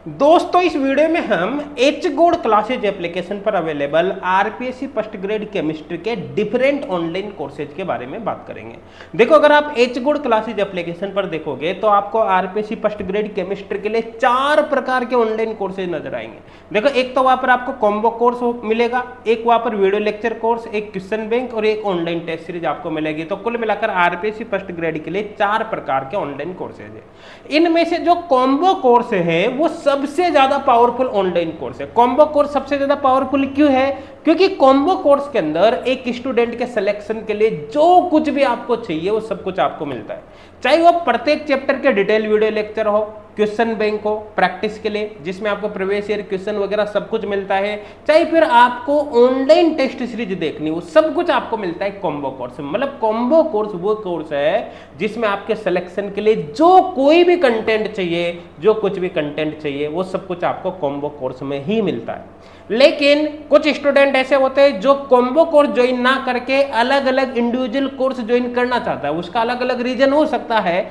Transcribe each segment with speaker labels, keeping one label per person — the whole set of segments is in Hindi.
Speaker 1: दोस्तों इस वीडियो में हम एच गोड क्लासेज एप्लीकेशन पर available RPSC first grade chemistry के डिफरेंट ऑनलाइन कोर्सेज के बारे में बात करेंगे। देखो अगर आप एच गोड क्लासेज एप्लीकेशन पर देखोगे तो आपको आरपीएससी फर्स्ट ग्रेड केमिस्ट्री के लिए 4 प्रकार के ऑनलाइन कोर्सेज नजर आएंगे। देखो एक तो वहां पर आपको कॉम्बो कोर्स मिलेगा, एक वहां पर वीडियो लेक्चर कोर्स, एक क्वेश्चन बैंक और एक ऑनलाइन टेस्ट सीरीज आपको मिलेगी। तो कुल मिलाकर आरपीएससी फर्स्ट ग्रेड के लिए 4 प्रकार के ऑनलाइन कोर्सेज है। इनमें से जो कॉम्बो कोर्स है वो सबसे ज्यादा पावरफुल ऑनलाइन कोर्स है। कॉम्बो कोर्स सबसे ज्यादा पावरफुल क्यों है? क्योंकि कॉम्बो कोर्स के अंदर एक स्टूडेंट के सिलेक्शन के लिए जो कुछ भी आपको चाहिए वो सब कुछ आपको मिलता है, चाहे वो प्रत्येक चैप्टर के डिटेल वीडियो लेक्चर हो, क्वेश्चन बैंक हो प्रैक्टिस के लिए जिसमें आपको प्रीवियस ईयर क्वेश्चन वगैरह सब कुछ मिलता है, चाहे फिर आपको ऑनलाइन टेस्ट सीरीज देखनी हो, सब कुछ आपको मिलता है कॉम्बो कोर्स में। मतलब कॉम्बो कोर्स वो कोर्स है जिसमें आपके सिलेक्शन के लिए जो कोई भी कंटेंट चाहिए, जो कुछ भी कंटेंट चाहिए वो सब कुछ आपको कॉम्बो कोर्स में ही मिलता है। लेकिन कुछ स्टूडेंट ऐसे होते हैं जो कॉम्बो कोर्स ज्वाइन ना करके अलग अलग इंडिविजुअल कोर्स ज्वाइन करना चाहता है। उसका अलग अलग रीजन हो सकता है,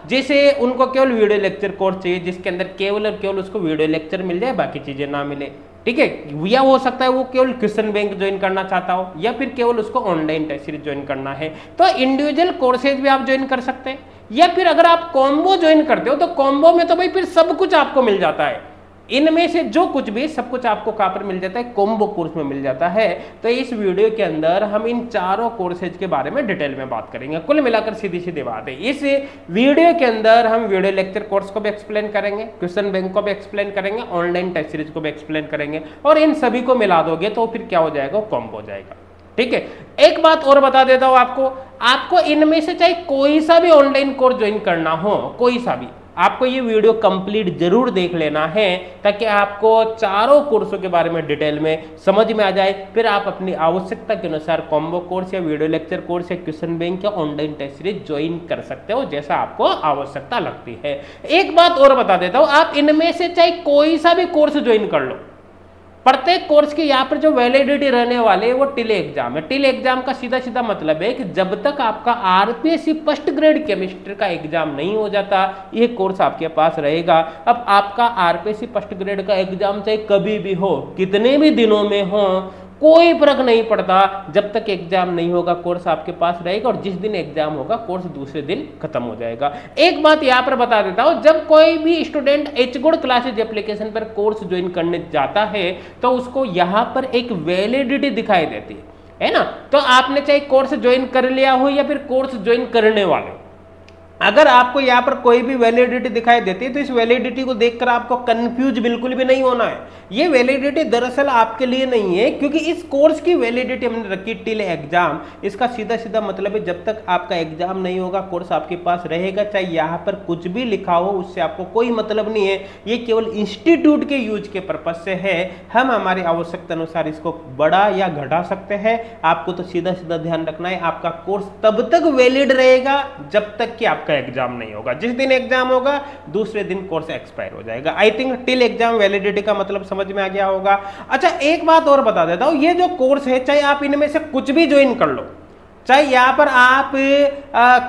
Speaker 1: जैसे उनको केवल वीडियो लेक्चर कोर्स चाहिए जिसके अंदर केवल और केवल उसको वीडियो लेक्चर मिल जाए, बाकी चीजें ना मिले, ठीक है। या हो सकता है वो केवल क्वेश्चन बैंक ज्वाइन करना चाहता हो, या फिर केवल उसको ऑनलाइन टेस्ट सीरीज ज्वाइन करना है। तो इंडिविजुअल कोर्सेज भी आप ज्वाइन कर सकते हैं, या फिर अगर आप कॉम्बो ज्वाइन करते हो तो कॉम्बो में तो भाई फिर सब कुछ आपको मिल जाता है। इनमें से जो कुछ भी सब कुछ आपको कहां पर मिल जाता है? कॉम्बो कोर्स में मिल जाता है। तो इस वीडियो के अंदर हम इन चारों कोर्सेज के बारे में डिटेल में बात करेंगे। कुल मिलाकर सीधी सीधी बात है, इस वीडियो के अंदर हम वीडियो लेक्चर कोर्स को भी एक्सप्लेन करेंगे, क्वेश्चन बैंक को भी एक्सप्लेन करेंगे, ऑनलाइन टेस्ट सीरीज को भी एक्सप्लेन करेंगे, और इन सभी को मिला दोगे तो फिर क्या हो जाएगा? कॉम्बो हो जाएगा, ठीक है। एक बात और बता देता हूं आपको इनमें से चाहे कोई सा भी ऑनलाइन कोर्स ज्वाइन करना हो, कोई सा भी, आपको ये वीडियो कंप्लीट जरूर देख लेना है ताकि आपको चारों कोर्सों के बारे में डिटेल में समझ में आ जाए। फिर आप अपनी आवश्यकता के अनुसार कॉम्बो कोर्स या वीडियो लेक्चर कोर्स या क्वेश्चन बैंक या ऑनलाइन टेस्ट सीरीज ज्वाइन कर सकते हो जैसा आपको आवश्यकता लगती है। एक बात और बता देता हूं, आप इनमें से चाहे कोई सा भी कोर्स ज्वाइन कर लो, प्रत्येक कोर्स की यहाँ पर जो वैलिडिटी रहने वाले वो टिल एग्जाम है। टिल एग्जाम का सीधा सीधा मतलब है कि जब तक आपका आरपीएससी फर्स्ट ग्रेड केमिस्ट्री का एग्जाम नहीं हो जाता ये कोर्स आपके पास रहेगा। अब आपका आरपीएससी फर्स्ट ग्रेड का एग्जाम चाहे कभी भी हो, कितने भी दिनों में हो, कोई फर्क नहीं पड़ता, जब तक एग्जाम नहीं होगा कोर्स आपके पास रहेगा, और जिस दिन एग्जाम होगा कोर्स दूसरे दिन खत्म हो जाएगा। एक बात यहां पर बता देता हूं, जब कोई भी स्टूडेंट एच गोड क्लासेज एप्लीकेशन पर कोर्स ज्वाइन करने जाता है तो उसको यहां पर एक वैलिडिटी दिखाई देती है ना। तो आपने चाहे कोर्स ज्वाइन कर लिया हो या फिर कोर्स ज्वाइन करने वाले हो, अगर आपको यहाँ पर कोई भी वैलिडिटी दिखाई देती है तो इस वैलिडिटी को देखकर आपको कंफ्यूज बिल्कुल भी नहीं होना है। ये वैलिडिटी दरअसल आपके लिए नहीं है, क्योंकि इस कोर्स की वैलिडिटी हमने रखी टिल एग्जाम। इसका सीधा सीधा मतलब है जब तक आपका एग्जाम नहीं होगा कोर्स आपके पास रहेगा, चाहे यहाँ पर कुछ भी लिखा हो उससे आपको कोई मतलब नहीं है। ये केवल इंस्टीट्यूट के यूज के पर्पज से है, हम हमारी आवश्यकता अनुसार इसको बढ़ा या घटा सकते हैं। आपको तो सीधा सीधा ध्यान रखना है, आपका कोर्स तब तक वैलिड रहेगा जब तक कि आपका एग्जाम नहीं होगा। जिस दिन एग्जाम होगा दूसरे दिन कोर्स एक्सपायर हो जाएगा। I think till exam validity का मतलब समझ में आ गया होगा। अच्छा एक बात और बता देता हूं, ये जो कोर्स है चाहे आप इनमें से कुछ भी ज्वाइन कर लो, चाहे यहाँ पर आप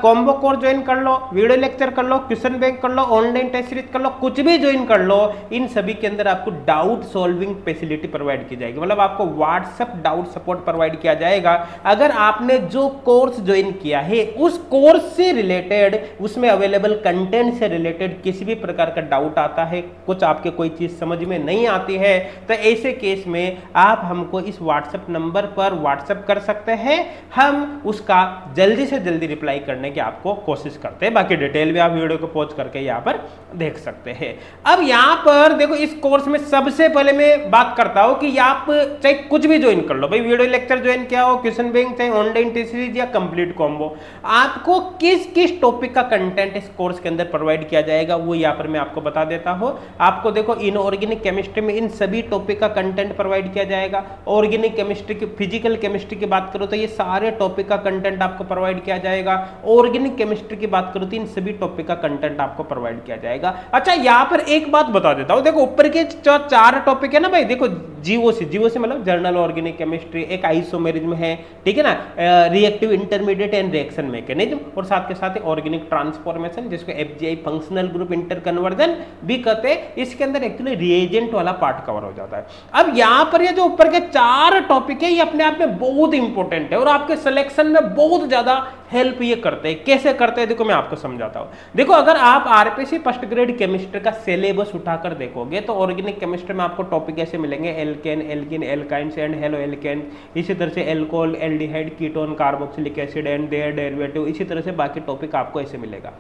Speaker 1: कॉम्बो कोर्स ज्वाइन कर लो, वीडियो लेक्चर कर लो, क्वेश्चन बैंक कर लो, ऑनलाइन टेस्ट सीरीज कर लो, कुछ भी ज्वाइन कर लो, इन सभी के अंदर आपको डाउट सॉल्विंग फैसिलिटी प्रोवाइड की जाएगी। मतलब आपको व्हाट्सएप डाउट सपोर्ट प्रोवाइड किया जाएगा। अगर आपने जो कोर्स ज्वाइन किया है उस कोर्स से रिलेटेड, उसमें अवेलेबल कंटेंट से रिलेटेड किसी भी प्रकार का डाउट आता है, कुछ आपके कोई चीज समझ में नहीं आती है, तो ऐसे केस में आप हमको इस व्हाट्सएप नंबर पर व्हाट्सएप कर सकते हैं। हम उसका जल्दी से जल्दी रिप्लाई करने की आपको कोशिश करते हैं। बाकी डिटेल भी आप वीडियो को पॉज करके यहाँ पर देख सकते हैं। अब यहाँ पर देखो, इस कोर्स में सबसे पहले मैं बात करता हूँ कि आप चाहे कुछ भी ज्वाइन कर लो, भाई वीडियो लेक्चर ज्वाइन किया हो, क्वेश्चन बैंक, चाहे ऑनलाइन टेस्ट सीरीज या कंप्लीट कॉम्बो, आपको किस किस टॉपिक का कंटेंट इस कोर्स के अंदर प्रोवाइड किया जाएगा वो यहाँ पर मैं आपको बता देता हूँ। आपको देखो इनऑर्गेनिक केमिस्ट्री में इन सभी टॉपिक का कंटेंट प्रोवाइड किया जाएगा। ऑर्गेनिक केमिस्ट्री की, फिजिकल केमिस्ट्री की बात करो तो ये सारे टॉपिक का कंटेंट आपको प्रोवाइड किया जाएगा। ऑर्गेनिक केमिस्ट्री की बात करो तो इन सभी टॉपिक का कंटेंट आपको प्रोवाइड किया जाएगा। अच्छा यहाँ पर एक बात बता देता हूं, देखो ऊपर के जो 4 टॉपिक है ना भाई, देखो जीओसी, जीओसी मतलब जर्नल ऑर्गेनिक केमिस्ट्री, एक आइसोमेरिज्म है, ठीक है ना, reactive intermediate and reaction mechanism, और साथ के साथ ऑर्गेनिक ट्रांसफॉर्मेशन जिसको एफजीआई फंक्शनल ग्रुप इंटर कन्वर्जन भी कहते हैं। इसके अंदर एक्चुअली रिएजेंट वाला पार्ट कवर हो जाता है। अब यहां पर ये जो ऊपर के 4 टॉपिक है ये अपने आप में बहुत इंपॉर्टेंट है और आपके सिलेक्शन में बहुत ज्यादा हेल्प ये करते हैं। कैसे करते हैं देखो मैं आपको समझाता हूं। देखो अगर आप आरपीसी फर्स्ट ग्रेड केमिस्ट्री का सिलेबस उठाकर देखोगे तो ऑर्गेनिक केमिस्ट्री में आपको टॉपिक ऐसे मिलेंगे, alkane, alkyne, alkynes and haloalkane, इसी तरह से alcohol, aldehyde, ketone, carboxylic acid and their derivative, इसी तरह से बाकी टॉपिक आपको ऐसे मिलेगा,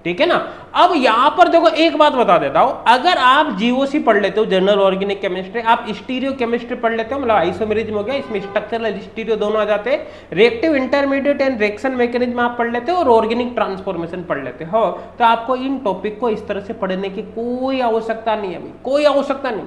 Speaker 1: ठीक है ना। अब यहां पर देखो एक बात बता देता हूं, अगर आप जीओसी पढ़ लेते हो जनरल ऑर्गेनिक केमिस्ट्री, आप स्टीरियो केमिस्ट्री पढ़ लेते हो, मतलब आइसोमेरिज्म हो गया, इसमें स्ट्रक्चरल स्टीरियो दोनों आ जाते हैं, reactive intermediate and reaction mechanism आप पढ़ लेते हो और ऑर्गेनिक ट्रांसफॉर्मेशन पढ़ लेते हो, तो आपको इन टॉपिक को इस तरह से पढ़ने की कोई आवश्यकता नहीं है, कोई आवश्यकता नहीं।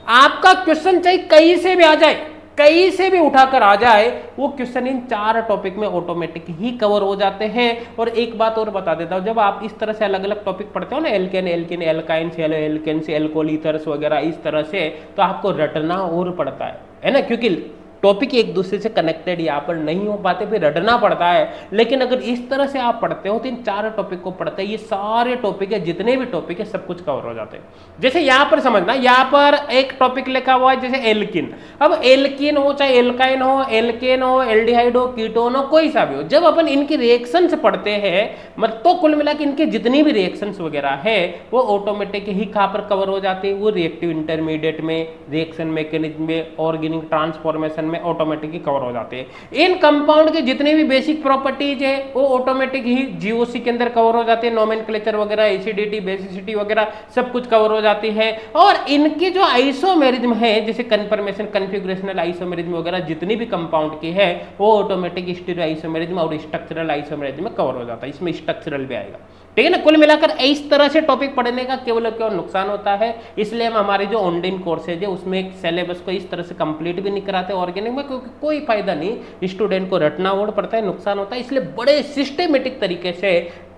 Speaker 1: आपका क्वेश्चन चाहे कहीं से भी आ जाए, कहीं से भी उठाकर आ जाए, वो क्वेश्चन इन 4 टॉपिक में ऑटोमेटिक ही कवर हो जाते हैं। और एक बात और बता देता हूं, जब आप इस तरह से अलग अलग टॉपिक पढ़ते हो ना, alkane, alkyne, alkynes, haloalkanes, alcohol ethers वगैरह इस तरह से, तो आपको रटना और पड़ता है ना, क्योंकि टॉपिक एक दूसरे से कनेक्टेड यहाँ पर नहीं हो पाते, फिर रटना पड़ता है। लेकिन अगर इस तरह से आप पढ़ते हो तो इन 4 टॉपिक को पढ़ते हैं, ये सारे टॉपिक है, जितने भी टॉपिक है सब कुछ कवर हो जाते हैं। जैसे यहाँ पर समझना, यहाँ पर एक टॉपिक लिखा हुआ है जैसे एल्किन। अब एल्किन हो चाहे एल्काइन हो, एल्केन हो, एल्डिहाइड हो, कीटोन हो, कोई सा भी हो, जब अपन इनकी रिएक्शंस पढ़ते हैं मतलब तो कुल मिला के इनके जितनी भी रिएक्शंस वगैरह है वो ऑटोमेटिक ही कहाँ पर कवर हो जाते हैं, वो रिएक्टिव इंटरमीडिएट में, रिएक्शन मैकेनिज्म में, ऑर्गेनिक ट्रांसफॉर्मेशन में ऑटोमेटिक ही कवर हो जाते हैं। इन कंपाउंड के जितने भी बेसिक प्रॉपर्टीज है वो ऑटोमेटिक ही जीओसी के अंदर कवर हो जाते हैं, नोमेनक्लेचर वगैरह, एसिडिटी, बेसिसिटी वगैरह सब कुछ कवर हो जाती है। और इनके जो आइसोमेरिज्म है जैसे कन्फर्मेशन, कन्फिगरेशनल आइसोमेरिज्म वगैरह जितनी भी कंपाउंड की है वो ऑटोमेटिक स्टीरियो आइसोमेरिज्म और स्ट्रक्चरल आइसोमेरिज्म में कवर हो जाता है, इसमें स्ट्रक्चरल भी आएगा, ठीक है ना। कुल मिलाकर इस तरह से टॉपिक पढ़ने का केवल और केवल नुकसान होता है, इसलिए हम हमारे जो ऑनलाइन कोर्सेज है उसमें सिलेबस को इस तरह से कंप्लीट भी नहीं कराते ऑर्गेनिक में, क्योंकि कोई फायदा नहीं, स्टूडेंट को रटना और पड़ता है, नुकसान होता है। इसलिए बड़े सिस्टमेटिक तरीके से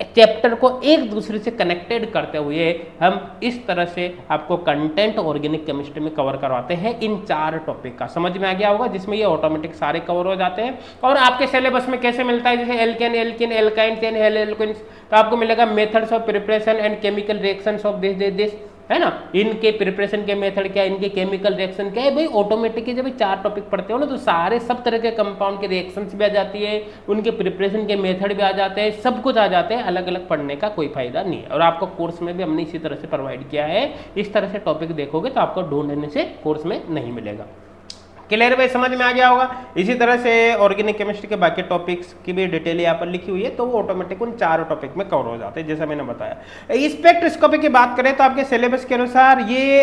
Speaker 1: चैप्टर को एक दूसरे से कनेक्टेड करते हुए हम इस तरह से आपको कंटेंट ऑर्गेनिक केमिस्ट्री में कवर करवाते हैं इन 4 टॉपिक का। समझ में आ गया होगा, जिसमें ये ऑटोमेटिक सारे कवर हो जाते हैं। और आपके सिलेबस में कैसे मिलता है, जैसे alkane, alkyne, alkynes and alkanes, तो आपको मिलेगा methods of preparation and chemical reactions of this, है ना, इनके प्रिपरेशन के मेथड क्या है, इनके केमिकल रिएक्शन क्या है। भाई ऑटोमेटिकली जब 4 टॉपिक पढ़ते हो ना तो सारे सब तरह के कंपाउंड के रिएक्शंस भी आ जाती है, उनके प्रिपरेशन के मेथड भी आ जाते हैं, सब कुछ आ जाते हैं। अलग अलग पढ़ने का कोई फायदा नहीं है। और आपको कोर्स में भी हमने इसी तरह से प्रोवाइड किया है, इस तरह से टॉपिक देखोगे तो आपको ढूंढने से कोर्स में नहीं मिलेगा। क्लियर भाई, समझ में आ गया होगा। इसी तरह से ऑर्गेनिक केमिस्ट्री के बाकी टॉपिक्स की भी डिटेल यहाँ पर लिखी हुई है, तो वो ऑटोमेटिक उन 4 टॉपिक में कवर हो जाते हैं, जैसा मैंने बताया। स्पेक्ट्रोस्कोपी की बात करें तो आपके सिलेबस के अनुसार ये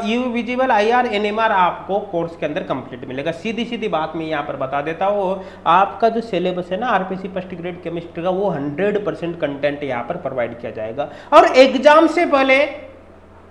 Speaker 1: यू विजिबल IR NMR आपको कोर्स के अंदर कंप्लीट मिलेगा। सीधी सीधी बात मैं यहाँ पर बता देता हूँ, आपका जो सिलेबस है ना आरपीसी फर्स्ट ग्रेड केमिस्ट्री का, वो 100% कंटेंट यहाँ पर प्रोवाइड किया जाएगा। और एग्जाम से पहले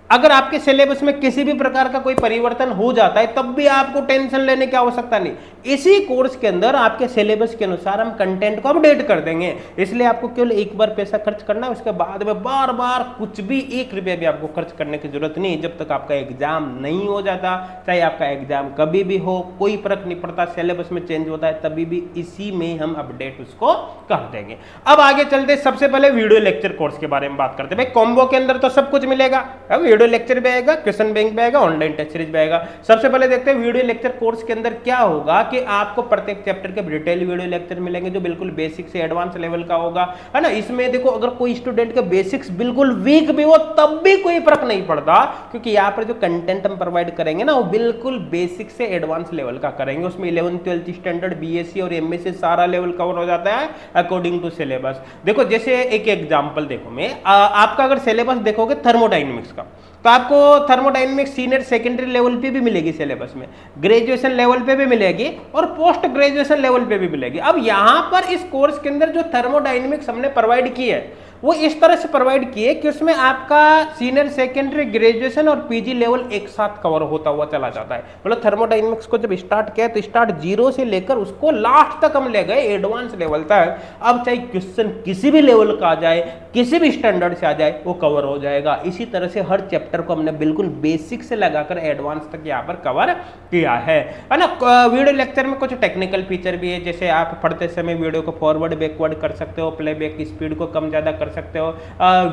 Speaker 1: अगर आपके सिलेबस में किसी भी प्रकार का कोई परिवर्तन हो जाता है तब भी आपको टेंशन लेने की आवश्यकता नहीं। इसी कोर्स के अंदर आपके सिलेबस के अनुसार हम कंटेंट को अपडेट कर देंगे, इसलिए आपको केवल एक बार पैसा खर्च करना है, उसके बाद में बार बार कुछ भी 1 रुपया भी आपको खर्च करने की जरूरत नहीं, जब तक आपका एग्जाम नहीं हो जाता। चाहे आपका एग्जाम कभी भी हो, कोई फर्क नहीं पड़ता, सिलेबस में चेंज होता है तभी भी इसी में हम अपडेट उसको कर देंगे। अब आगे चलते, सबसे पहले वीडियो लेक्चर कोर्स के बारे में बात करते हैं। भाई कॉम्बो के अंदर तो सब कुछ मिलेगा, वीडियो लेक्चर भी आएगा, क्वेश्चन बैंक भी आएगा, ऑनलाइन टेस्ट सीरीज भी आएगा। सबसे पहले देखते हैं वीडियो लेक्चर कोर्स के अंदर क्या होगा कि आपको प्रत्येक चैप्टर के डिटेल वीडियो लेक्चर मिलेंगे जो बिल्कुल बेसिक से एडवांस लेवल का होगा, है ना। इसमें देखो अगर कोई स्टूडेंट के बेसिक्स बिल्कुल वीक भी हो तब भी कोई फर्क नहीं पड़ता, क्योंकि यहाँ पर जो कंटेंट हम प्रोवाइड करेंगे ना वो बिल्कुल बेसिक से एडवांस लेवल का करेंगे। उसमें 11th 12th स्टैंडर्ड, BSc और MSc सारा लेवल कवर हो जाता है अकॉर्डिंग टू सिलेबस। देखो जैसे एक एग्जाम्पल देखो, मैं आपका अगर सिलेबस देखोगे थर्मोडायनेमिक्स का, तो आपको थर्मोडायनेमिक्स सीनियर सेकेंडरी लेवल पे भी मिलेगी सिलेबस में, ग्रेजुएशन लेवल पे भी मिलेगी और पोस्ट ग्रेजुएशन लेवल पे भी मिलेगी। अब यहाँ पर इस कोर्स के अंदर जो थर्मोडायनेमिक्स हमने प्रोवाइड की है वो इस तरह से प्रोवाइड किए कि उसमें आपका सीनियर सेकेंडरी ग्रेजुएशन और पीजी लेवल एक साथ कवर होता हुआ चला जाता है। मतलब थर्मोडायनेमिक्स को जब स्टार्ट किया तो स्टार्ट 0 से लेकर उसको लास्ट तक हम ले गए एडवांस लेवल तक। अब चाहे क्वेश्चन किसी भी लेवल का आ जाए, किसी भी स्टैंडर्ड से आ जाए, वो कवर हो जाएगा। इसी तरह से हर चैप्टर को हमने बिल्कुल बेसिक से लगाकर एडवांस तक यहाँ पर कवर किया है ना। वीडियो लेक्चर में कुछ टेक्निकल फीचर भी है, जैसे आप पढ़ते समय वीडियो को फॉरवर्ड बैकवर्ड कर सकते हो, प्लेबैक स्पीड को कम ज्यादा कर सकते हो,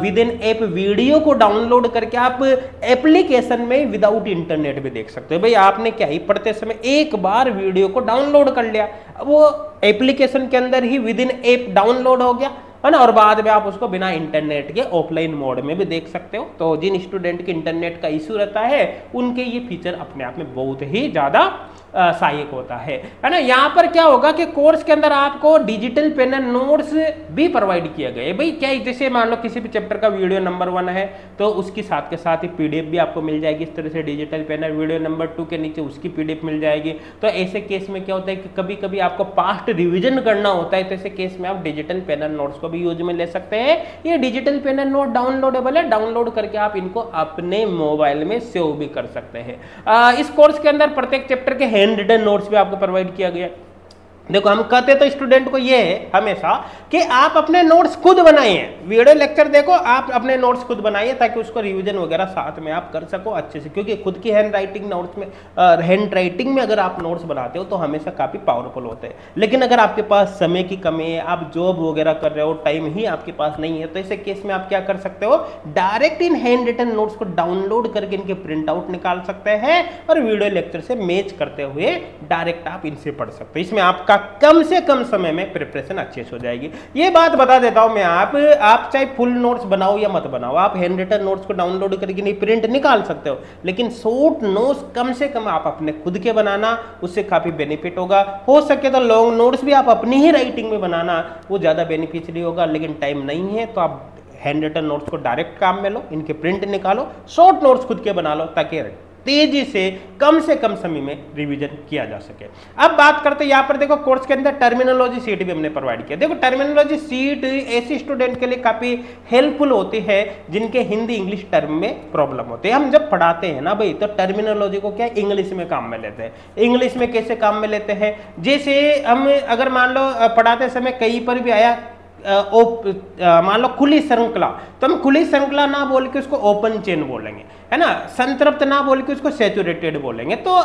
Speaker 1: विद इन ऐप वीडियो को डाउनलोड करके आप एप्लीकेशन में विदाउट इंटरनेट भी देख सकते हो। भाई आपने क्या ही पढ़ते समय एक बार वीडियो को डाउनलोड कर लिया, वो एप्लीकेशन के अंदर ही विद इन ऐप डाउनलोड हो गया है ना, और बाद में आप उसको बिना इंटरनेट के ऑफलाइन मोड में भी देख सकते हो। तो जिन स्टूडेंट के इंटरनेट का इशू रहता है उनके ये फीचर अपने आप में बहुत ही ज्यादा सहायक होता है ना। यहाँ पर क्या होगा कि कोर्स के अंदर आपको डिजिटल पेन एंड नोट्स भी प्रोवाइड किया गया है। भाई क्या, जैसे मान लो किसी भी चैप्टर का वीडियो नंबर 1 है तो उसकी साथ के साथ ही पीडीएफ भी आपको मिल जाएगी। इस तरह से डिजिटल पेन है, वीडियो नंबर 2 के नीचे उसकी पीडीएफ मिल जाएगी। तो ऐसे केस में क्या होता है कि कभी कभी आपको पास्ट रिविजन करना होता है, तो ऐसे केस में आप डिजिटल पेन एंड नोट्स को भी यूज में ले सकते हैं। ये digital pen and note downloadable है, डाउनलोड करके आप इनको अपने मोबाइल में सेव भी कर सकते हैं। इस कोर्स के अंदर प्रत्येक चैप्टर के हैंड रिटन नोट्स भी आपको प्रोवाइड किया गया। देखो हम कहते तो स्टूडेंट को ये है हमेशा कि आप अपने नोट्स खुद बनाइए। वीडियो लेक्चर देखो, आप अपने नोट्स खुद बनाइए ताकि उसको रिवीजन वगैरह साथ में आप कर सको अच्छे से, क्योंकि खुद की हैंड राइटिंग में अगर आप नोट्स बनाते हो तो हमेशा काफी पावरफुल होते हैं। लेकिन अगर आपके पास समय की कमी है, आप जॉब वगैरह कर रहे हो, टाइम ही आपके पास नहीं है, तो ऐसे केस में आप क्या कर सकते हो, डायरेक्ट इन हैंड रिटन नोट्स को डाउनलोड करके इनके प्रिंट आउट निकाल सकते हैं और वीडियो लेक्चर से मैच करते हुए डायरेक्ट आप इनसे पढ़ सकते हो। इसमें आपका कम से कम समय में प्रिपरेशन अच्छे से हो जाएगी। ये बात बता देता हूं मैं, आप चाहे फुल नोट्स बनाओ या मत बनाओ, आप हैंड रिटन नोट्स को डाउनलोड करके नहीं प्रिंट निकाल सकते हो, लेकिन शॉर्ट नोट्स कम से कम आप अपने खुद के बनाना, उससे काफी बेनिफिट होगा। हो सके तो लॉन्ग नोट्स भी आप अपनी ही राइटिंग में बनाना, वो ज्यादा बेनिफिशियरी होगा। लेकिन टाइम नहीं है तो आप हैंड रिटन नोट्स को डायरेक्ट काम में लो, इनके प्रिंट निकालो, शॉर्ट नोट्स खुद के बना लो ताकि तेजी से कम समय में रिवीजन किया जा सके। अब बात करते हैं यहाँ पर, देखो कोर्स के अंदर टर्मिनोलॉजी सीट भी हमने प्रोवाइड किया। देखो टर्मिनोलॉजी सीट ऐसी स्टूडेंट के लिए काफी हेल्पफुल होती है जिनके हिंदी इंग्लिश टर्म में प्रॉब्लम होती है। हम जब पढ़ाते हैं ना भाई, तो टर्मिनोलॉजी को क्या इंग्लिश में काम में लेते हैं। इंग्लिश में कैसे काम में लेते हैं, जैसे हम अगर मान लो पढ़ाते समय कहीं पर भी आया मान लो खुली श्रृंखला, तो हम खुली श्रृंखला ना बोल के उसको ओपन चेन बोलेंगे, है ना। संतृप्त ना बोल के उसको सैचुरेटेड बोलेंगे। तो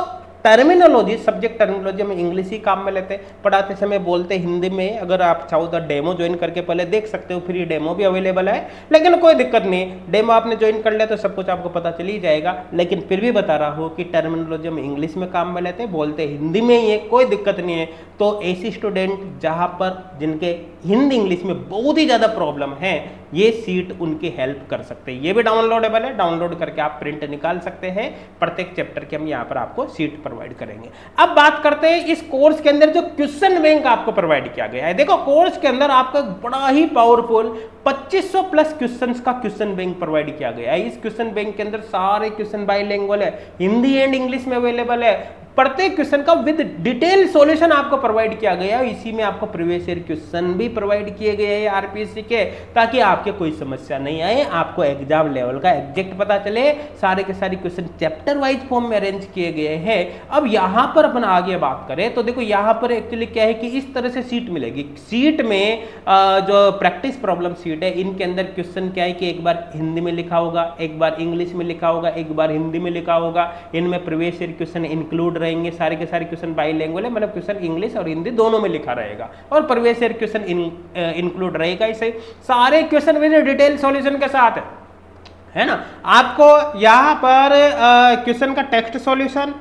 Speaker 1: टर्मिनोलॉजी, सब्जेक्ट टर्मिनोलॉजी हम इंग्लिश ही काम में लेते हैं, पढ़ाते समय बोलते हिंदी में। अगर आप चाहो तो डेमो ज्वाइन करके पहले देख सकते हो, फ्री डेमो भी अवेलेबल है, लेकिन कोई दिक्कत नहीं, डेमो आपने ज्वाइन कर लिया तो सब कुछ आपको पता चल ही जाएगा। लेकिन फिर भी बता रहा हूँ कि टर्मिनोलॉजी हम इंग्लिश में काम में लेते हैं, बोलते हिंदी में ही है, कोई दिक्कत नहीं है। तो ऐसी स्टूडेंट जहाँ पर जिनके हिंदी इंग्लिश में बहुत ही ज़्यादा प्रॉब्लम है, ये सीट उनकी हेल्प कर सकते हैं। ये भी डाउनलोडेबल है, डाउनलोड करके आप प्रिंट निकाल सकते हैं। प्रत्येक चैप्टर के हम यहाँ पर आपको सीट प्रोवाइड करेंगे। अब बात करते हैं इस कोर्स के अंदर जो क्वेश्चन बैंक आपको प्रोवाइड किया गया है। देखो कोर्स के अंदर आपका बड़ा ही पावरफुल 2500 प्लस क्वेश्चंस का क्वेश्चन बैंक प्रोवाइड किया गया है। इस क्वेश्चन बैंक के अंदर सारे क्वेश्चन बाइलिंगुअल है, हिंदी एंड इंग्लिश में अवेलेबल है। प्रत्येक क्वेश्चन का विद डिटेल सॉल्यूशन आपको प्रोवाइड किया गया है। इसी में आपको प्रीवियस ईयर क्वेश्चन भी प्रोवाइड किए गए हैं आरपीएससी के, ताकि आपके कोई समस्या नहीं आए, आपको एग्जाम लेवल का एग्जैक्ट पता चले। सारे के सारे क्वेश्चन चैप्टर वाइज फॉर्म में अरेंज किए गए हैं। अब यहाँ पर अपन आगे बात करें तो देखो यहाँ पर एक्चुअली क्या है कि इस तरह से सीट मिलेगी। सीट में जो प्रैक्टिस प्रॉब्लम सीट है, इनके अंदर क्वेश्चन क्या है कि एक बार हिंदी में लिखा होगा, एक बार इंग्लिश में लिखा होगा, एक बार हिंदी में लिखा होगा। इनमें प्रीवियस ईयर क्वेश्चन इंक्लूड रहेंगे, सारे के सारे क्वेश्चन बाइलिंगुअल है, मतलब क्वेश्चन इंग्लिश और हिंदी दोनों में लिखा रहेगा, और प्रीवियस ईयर क्वेश्चन इंक्लूड रहेगा। इसे सारे क्वेश्चन विद डिटेल सॉल्यूशन के साथ है ना। आपको यहाँ पर क्वेश्चन का टेक्स्ट सॉल्यूशन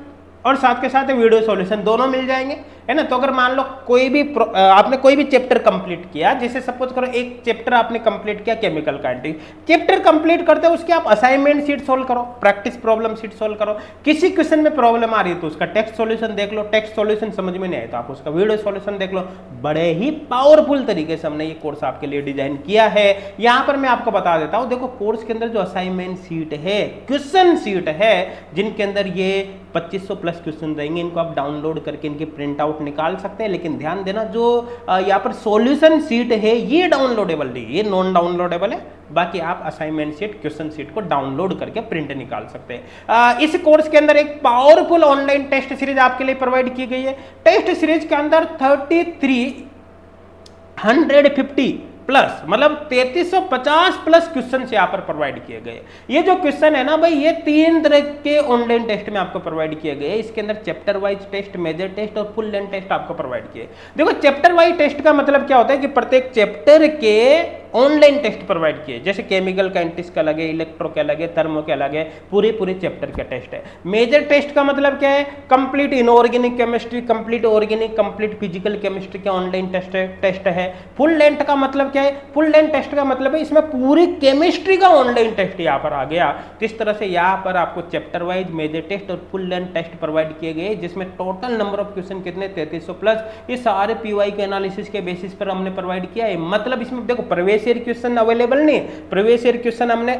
Speaker 1: और साथ के साथ वीडियो सॉल्यूशन दोनों मिल जाएंगे, है ना। तो अगर मान लो आपने कोई भी चैप्टर कंप्लीट किया, जैसे सपोज करो एक चैप्टर आपने कंप्लीट किया केमिकल काइनेटिक्स, चैप्टर कंप्लीट करते हो उसके आप असाइनमेंट शीट सोल्व करो, प्रैक्टिस प्रॉब्लम शीट सोल्व करो। किसी क्वेश्चन में प्रॉब्लम आ रही है तो उसका टेक्स्ट सॉल्यूशन देख लो, टेक्स्ट सॉल्यूशन समझ में नहीं आए तो आप उसका वीडियो सॉल्यूशन देख लो। बड़े ही पावरफुल तरीके से हमने ये कोर्स आपके लिए डिजाइन किया है। यहाँ पर मैं आपको बता देता हूँ, देखो कोर्स के अंदर जो असाइनमेंट शीट है, क्वेश्चन शीट है, जिनके अंदर ये 2500 प्लस क्वेश्चन रहेंगे, इनको आप डाउनलोड करके इनकी प्रिंट आउट निकाल सकते हैं। लेकिन ध्यान देना, जो यहाँ पर सॉल्यूशन शीट है ये डाउनलोडेबल नहीं, ये नॉन डाउनलोडेबल है। बाकी आप असाइनमेंट शीट, क्वेश्चन शीट को डाउनलोड करके प्रिंट निकाल सकते हैं। इस कोर्स के अंदर एक पावरफुल ऑनलाइन टेस्ट सीरीज आपके लिए प्रोवाइड की गई है। टेस्ट सीरीज के अंदर 3350 प्लस मतलब 3350 प्लस क्वेश्चन यहाँ पर प्रोवाइड किए गए। ये जो क्वेश्चन है ना भाई, ये 3 तरह के ऑनलाइन टेस्ट में आपको प्रोवाइड किए गए। इसके अंदर chapter wise test, major test और फुल लेंथ टेस्ट आपको प्रोवाइड किए। देखो चैप्टर वाइज टेस्ट का मतलब क्या होता है कि प्रत्येक चैप्टर के ऑनलाइन टेस्ट प्रोवाइड किए, जैसे केमिकल काइनेटिक्स का अलग है, इलेक्ट्रो के अलग है, थर्मो के अलग है, पूरे चैप्टर का टेस्ट है। मेजर टेस्ट का मतलब क्या है, complete inorganic chemistry, complete organic, complete physical chemistry के ऑनलाइन टेस्ट है। फुल लेंथ का मतलब क्या है, फुल लेंथ टेस्ट का मतलब है इसमें पूरी केमिस्ट्री का ऑनलाइन टेस्ट यहाँ पर आ गया। तो इस तरह से यहाँ पर आपको चैप्टर वाइज, मेजर टेस्ट और फुल लेंथ टेस्ट प्रोवाइड किए गए, जिसमें टोटल नंबर ऑफ क्वेश्चन कितने 3300 प्लस। ये सारे पीवाई के एनालिसिस के बेसिस पर हमने प्रोवाइड किया है। मतलब इसमें देखो प्रीवियस ईयर क्वेश्चन अवेलेबल नहीं है, प्रीवियस ईयर क्वेश्चन हमने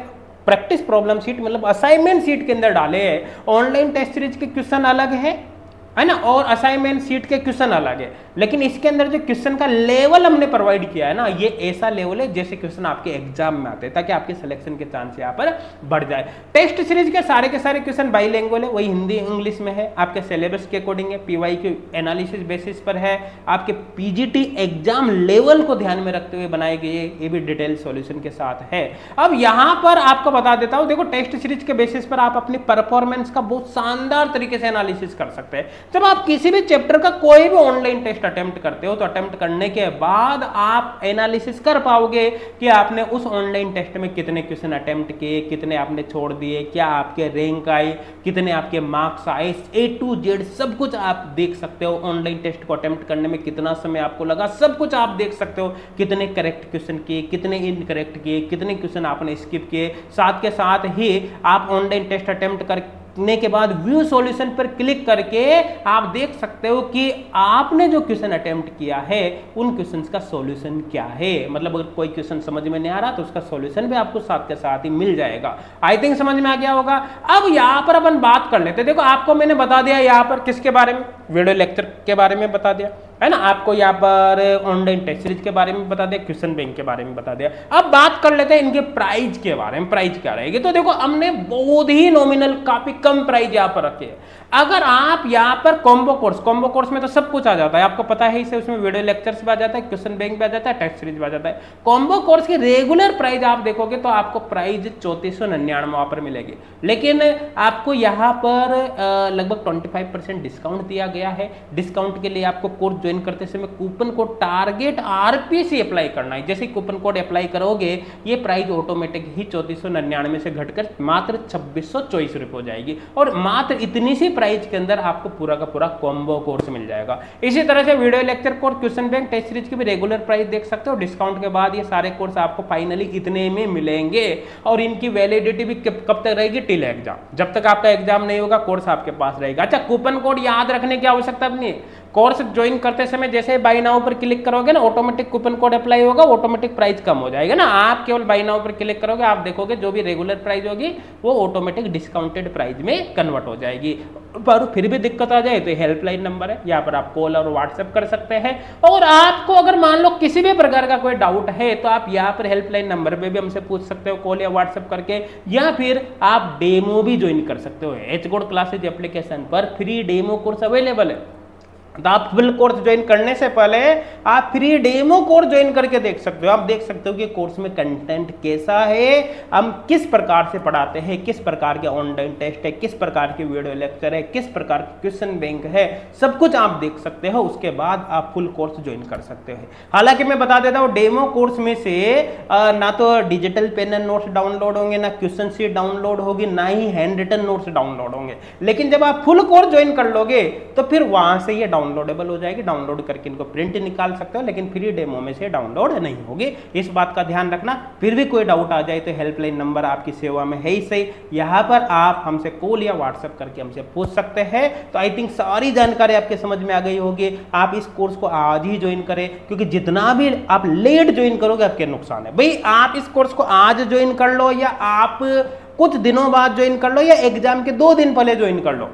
Speaker 1: प्रैक्टिस प्रॉब्लम शीट मतलब असाइनमेंट शीट के अंदर डाले हैं। ऑनलाइन टेस्ट सीरीज के क्वेश्चन अलग है ना, और असाइनमेंट शीट के क्वेश्चन अलग है। लेकिन इसके अंदर जो क्वेश्चन का लेवल हमने प्रोवाइड किया है ना, ये ऐसा लेवल है जैसे क्वेश्चन आपके एग्जाम में आते हैं, ताकि आपके सिलेक्शन के चांस यहाँ पर बढ़ जाए। टेस्ट सीरीज के सारे क्वेश्चन बाइलिंगुअल है, वही हिंदी इंग्लिश में है, आपके सिलेबस के अकॉर्डिंग है, पीवाई के एनालिसिस बेसिस पर है, आपके पीजीटी एग्जाम लेवल को ध्यान में रखते हुए बनाए गए, ये भी डिटेल सॉल्यूशन के साथ है। अब यहाँ पर आपको बता देता हूँ, देखो टेस्ट सीरीज के बेसिस पर आप अपनी परफॉर्मेंस का बहुत शानदार तरीके से एनालिसिस कर सकते हैं। जब आप किसी भी चैप्टर का कोई भी ऑनलाइन टेस्ट अटेम्प्ट करते हो, तो अटेम्प्ट करने के बाद आप एनालिसिस कर पाओगे कि आपने उस ऑनलाइन टेस्ट में कितने क्वेश्चन अटेम्प्ट किए, कितने आपने छोड़ दिए, क्या आपके रैंक आई, कितने आपके मार्क्स आए, A to Z सब कुछ आप देख सकते हो। ऑनलाइन टेस्ट को अटेम्प्ट करने में कितना समय आपको लगा, सब कुछ आप देख सकते हो। कितने करेक्ट क्वेश्चन किए, कितने इनकरेक्ट किए, कितने क्वेश्चन आपने स्किप किए। साथ के साथ ही आप ऑनलाइन टेस्ट अटेम्प्ट करने के बाद व्यू सॉल्यूशन पर क्लिक करके आप देख सकते हो कि आपने जो क्वेश्चन अटेम्प्ट किया है उन क्वेश्चंस का सॉल्यूशन क्या है। मतलब अगर कोई क्वेश्चन समझ में नहीं आ रहा तो उसका सॉल्यूशन भी आपको साथ के साथ ही मिल जाएगा। आई थिंक समझ में आ गया होगा। अब यहाँ पर अपन बात कर लेते हैं। देखो आपको मैंने बता दिया यहाँ पर किसके बारे में, वीडियो लेक्चर के बारे में बता दिया है ना, आपको यहाँ पर ऑनलाइन टेस्ट सीरीज के बारे में बता दिया, क्वेश्चन बैंक के बारे में बता दिया। अब बात कर लेते हैं इनके प्राइस के बारे में, प्राइस क्या रहेगी। तो देखो हमने बहुत ही नॉमिनल, काफी कम प्राइस यहाँ पर रखे हैं। अगर आप यहाँ पर कॉम्बो कोर्स में तो सब कुछ आ जाता है, आपको पता है इसे, उसमें वीडियो लेक्चर्स भी आ जाता है, क्वेश्चन बैंक भी आ जाता है, टेस्ट सीरीज भी आ जाता है। कॉम्बो कोर्स की रेगुलर प्राइस आप देखोगे तो आपको प्राइस 3499 वहां पर मिलेगी, लेकिन आपको यहाँ पर लगभग 25% डिस्काउंट दिया गया है। डिस्काउंट के लिए आपको कोर्स ज्वाइन करते समय coupon code target RPC apply करना है। जैसे कूपन कोड अप्लाई करोगे ये प्राइस ऑटोमेटिक ही 3499 से घटकर मात्र 2624 रुपये हो जाएगी, और मात्र इतनी सी प्राइस के अंदर आपको पूरा का पूरा कॉम्बो कोर्स मिल जाएगा। इसी तरह से video lecture course, question bank, test series की भी रेगुलर प्राइस देख सकते हो। डिस्काउंट के बाद ये सारे कोर्स आपको फाइनली इतने में मिलेंगे, और इनकी वैलिडिटी भी कब तक रहेगी, टिल एग्जाम। जब तक आपका एग्जाम नहीं होगा कोर्स आपके पास रहेगा। अच्छा, कूपन कोड याद रखने की आवश्यकता नहीं है। कोर्स ज्वाइन करते समय जैसे बाय नाउ पर क्लिक करोगे ना, ऑटोमेटिक कूपन कोड अप्लाई होगा, ऑटोमेटिक प्राइस कम हो जाएगा ना। आप केवल बाय नाउ पर क्लिक करोगे, आप देखोगे जो भी रेगुलर प्राइस होगी वो ऑटोमेटिक डिस्काउंटेड प्राइस में कन्वर्ट हो जाएगी। पर फिर भी दिक्कत आ जाए तो हेल्पलाइन नंबर है, यहाँ पर आप कॉल और व्हाट्सएप कर सकते हैं। और आपको अगर मान लो किसी भी प्रकार का कोई डाउट है तो आप यहाँ पर हेल्पलाइन नंबर पे भी हमसे पूछ सकते हो, कॉल या व्हाट्सएप करके, या फिर आप डेमो भी ज्वाइन कर सकते हो। एचगोड क्लासेज एप्लीकेशन पर फ्री डेमो कोर्स अवेलेबल है। तो आप फुल कोर्स ज्वाइन करने से पहले आप फ्री डेमो कोर्स ज्वाइन करके देख सकते हो। आप देख सकते हो कि कोर्स में कंटेंट कैसा है, हम किस प्रकार से पढ़ाते हैं, किस प्रकार के ऑनलाइन टेस्ट है, किस प्रकार के वीडियो लेक्चर है, किस प्रकार के क्वेश्चन बैंक है, सब कुछ आप देख सकते हो। उसके बाद आप फुल कोर्स ज्वाइन कर सकते हो। हालांकि मैं बता देता हूँ, डेमो कोर्स में से ना तो digital pen and notes download होंगे, ना क्वेश्चन शीट डाउनलोड होगी, ना ही हैंड रिटन नोट्स डाउनलोड होंगे। लेकिन जब आप फुल कोर्स ज्वाइन कर लोगे तो फिर वहां से ये डाउनलोडेबल हो जाएगी, डाउनलोड करके इनको प्रिंट निकाल सकते हो, लेकिन फ्री डेमो में से डाउनलोड नहीं होगी। इस बात का ध्यान रखना। फिर भी कोई डाउट आ जाए तो हेल्पलाइन नंबर आपकी सेवा में है ही सही, यहाँ पर आप हमसे कॉल या व्हाट्सएप करके हमसे पूछ सकते हैं। तो आई थिंक सारी जानकारी आपके समझ में आ गई होगी। आप इस कोर्स को आज ही ज्वाइन करें, क्योंकि जितना भी आप लेट ज्वाइन करोगे आपके नुकसान है। भाई आप इस कोर्स को आज ज्वाइन कर लो, या आप कुछ दिनों बाद ज्वाइन कर लो, या एग्जाम के 2 दिन पहले ज्वाइन कर लो,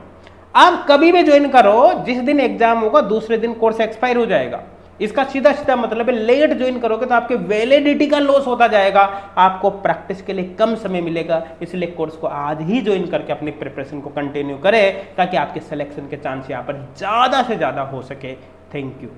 Speaker 1: आप कभी भी ज्वाइन करो, जिस दिन एग्जाम होगा दूसरे दिन कोर्स एक्सपायर हो जाएगा। इसका सीधा सीधा मतलब है लेट ज्वाइन करोगे तो आपके वैलिडिटी का लॉस होता जाएगा, आपको प्रैक्टिस के लिए कम समय मिलेगा। इसलिए कोर्स को आज ही ज्वाइन करके अपनी प्रिपरेशन को कंटिन्यू करें ताकि आपके सिलेक्शन के चांस यहाँ पर ज्यादा से ज्यादा हो सके। Thank you.